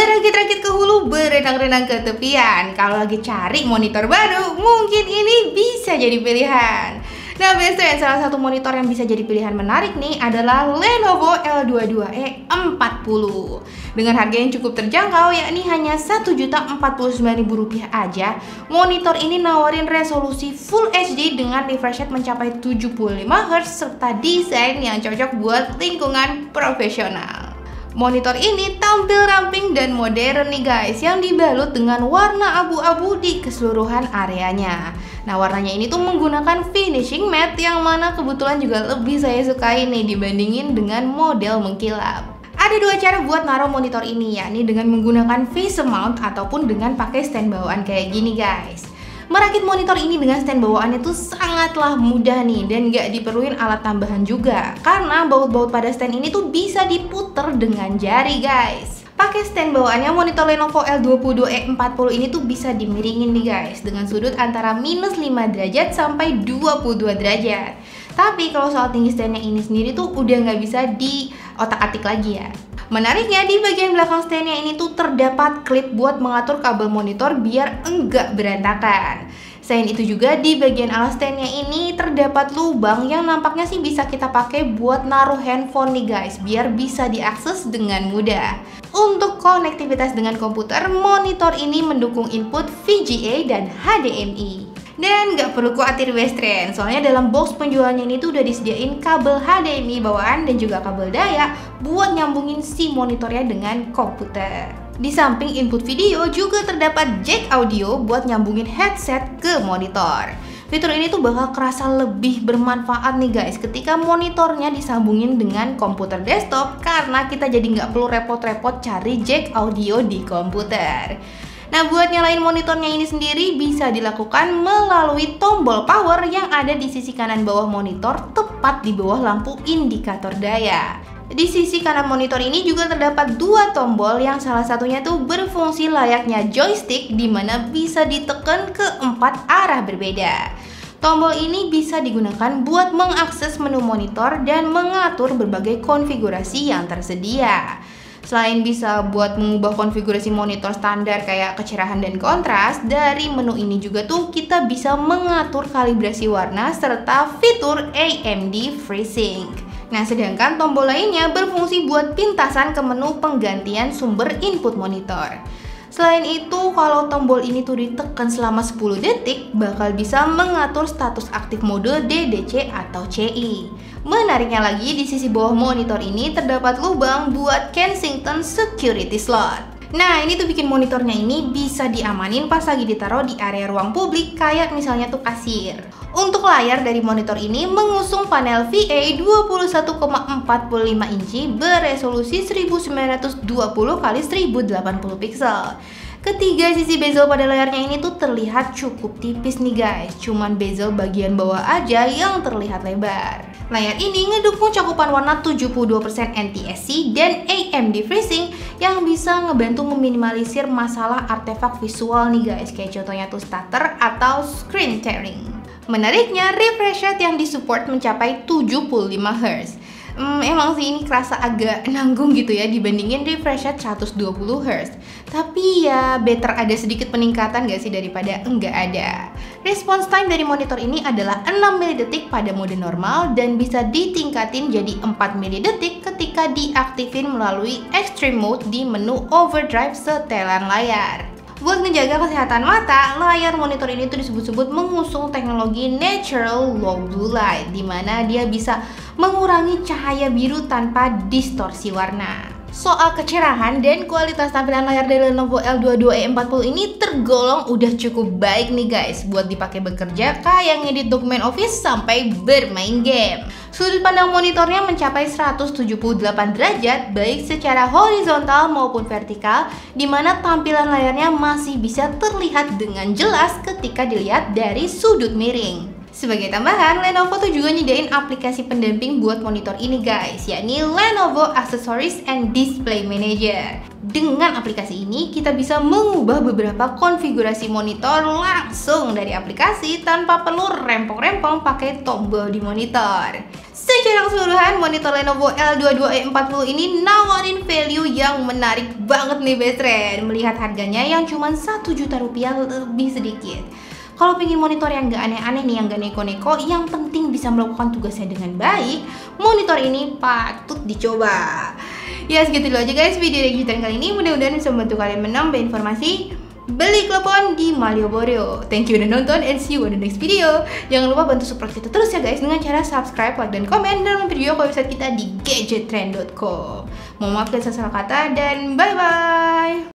Berakit-rakit ke hulu, berenang-renang ke tepian. Kalau lagi cari monitor baru, mungkin ini bisa jadi pilihan. Nah, best friend, salah satu monitor yang bisa jadi pilihan menarik nih adalah Lenovo L22E40. Dengan harga yang cukup terjangkau, yakni hanya Rp1.049.000 aja, monitor ini nawarin resolusi Full HD dengan refresh rate mencapai 75Hz serta desain yang cocok buat lingkungan profesional. Monitor ini tampil ramping dan modern nih guys, yang dibalut dengan warna abu-abu di keseluruhan areanya. Nah, warnanya ini tuh menggunakan finishing matte yang mana kebetulan juga lebih saya sukai nih dibandingin dengan model mengkilap. Ada dua cara buat naruh monitor ini, yakni dengan menggunakan face mount ataupun dengan pakai stand bawaan kayak gini guys. Merakit monitor ini dengan stand bawaannya tuh sangatlah mudah nih, dan gak diperluin alat tambahan juga, karena baut-baut pada stand ini tuh bisa diputer dengan jari guys. Pakai stand bawaannya, monitor Lenovo L22E40 ini tuh bisa dimiringin nih guys, dengan sudut antara -5 derajat sampai 22 derajat. Tapi kalau soal tinggi standnya ini sendiri tuh udah nggak bisa di otak-atik lagi ya. Menariknya, di bagian belakang standnya ini tuh terdapat klip buat mengatur kabel monitor biar enggak berantakan. Selain itu juga di bagian alas standnya ini terdapat lubang yang nampaknya sih bisa kita pakai buat naruh handphone nih guys, biar bisa diakses dengan mudah. Untuk konektivitas dengan komputer, monitor ini mendukung input VGA dan HDMI. Dan nggak perlu khawatir best friend, soalnya dalam box penjualnya ini tuh udah disediain kabel HDMI bawaan dan juga kabel daya buat nyambungin si monitornya dengan komputer. Di samping input video juga terdapat jack audio buat nyambungin headset ke monitor. Fitur ini tuh bakal kerasa lebih bermanfaat nih guys ketika monitornya disambungin dengan komputer desktop, karena kita jadi nggak perlu repot-repot cari jack audio di komputer. Nah, buat nyalain monitornya ini sendiri bisa dilakukan melalui tombol power yang ada di sisi kanan bawah monitor, tepat di bawah lampu indikator daya. Di sisi kanan monitor ini juga terdapat dua tombol yang salah satunya tuh berfungsi layaknya joystick, di mana bisa ditekan ke 4 arah berbeda. Tombol ini bisa digunakan buat mengakses menu monitor dan mengatur berbagai konfigurasi yang tersedia. Selain bisa buat mengubah konfigurasi monitor standar kayak kecerahan dan kontras, dari menu ini juga tuh kita bisa mengatur kalibrasi warna serta fitur AMD FreeSync. Nah, sedangkan tombol lainnya berfungsi buat pintasan ke menu penggantian sumber input monitor. Selain itu, kalau tombol ini tuh ditekan selama 10 detik, bakal bisa mengatur status aktif mode DDC atau CI. Menariknya lagi, di sisi bawah monitor ini terdapat lubang buat Kensington Security Slot. Nah, ini tuh bikin monitornya ini bisa diamanin pas lagi ditaruh di area ruang publik, kayak misalnya tuh kasir. Untuk layar dari monitor ini mengusung panel VA 21,45 inci beresolusi 1920x1080 pixel. Ketiga sisi bezel pada layarnya ini tuh terlihat cukup tipis nih guys, cuman bezel bagian bawah aja yang terlihat lebar. Layar ini ngedukung cakupan warna 72% NTSC dan AMD FreeSync yang bisa ngebantu meminimalisir masalah artefak visual nih guys, kayak contohnya tuh stutter atau screen tearing. Menariknya, refresh rate yang disupport mencapai 75Hz. Emang sih ini kerasa agak nanggung gitu ya dibandingin refresh rate 120Hz. Tapi ya better ada sedikit peningkatan gak sih daripada enggak ada. Response time dari monitor ini adalah 6 mili pada mode normal dan bisa ditingkatin jadi 4 mili ketika diaktifin melalui extreme mode di menu overdrive setelan layar. Buat ngejaga kesehatan mata, layar monitor ini tuh disebut-sebut mengusung teknologi Natural Low Blue Light, di mana dia bisa mengurangi cahaya biru tanpa distorsi warna. Soal kecerahan dan kualitas tampilan layar dari Lenovo L22E40 ini tergolong udah cukup baik nih guys buat dipakai bekerja kayak ngedit dokumen Office sampai bermain game. Sudut pandang monitornya mencapai 178 derajat baik secara horizontal maupun vertikal, di mana tampilan layarnya masih bisa terlihat dengan jelas ketika dilihat dari sudut miring. Sebagai tambahan, Lenovo tuh juga nyediain aplikasi pendamping buat monitor ini guys, yakni Lenovo Accessories and Display Manager. Dengan aplikasi ini, kita bisa mengubah beberapa konfigurasi monitor langsung dari aplikasi tanpa perlu rempong-rempong pakai tombol di monitor. Secara keseluruhan, monitor Lenovo L22E40 ini nawarin value yang menarik banget nih best friend. Melihat harganya yang cuma 1 juta rupiah lebih sedikit. Kalau pengen monitor yang gak aneh-aneh nih, yang gak neko-neko, yang penting bisa melakukan tugasnya dengan baik, monitor ini patut dicoba. Ya segitu dulu aja guys video digital kali ini. Mudah-mudahan bisa membantu kalian menambah informasi. Beli telepon di Malioboro. Thank you udah nonton and see you on the next video. Jangan lupa bantu support kita terus ya guys dengan cara subscribe, like, dan komen dalam video ke website kita di gadgettrend.com. Mohon maaf dan salah kata dan bye-bye.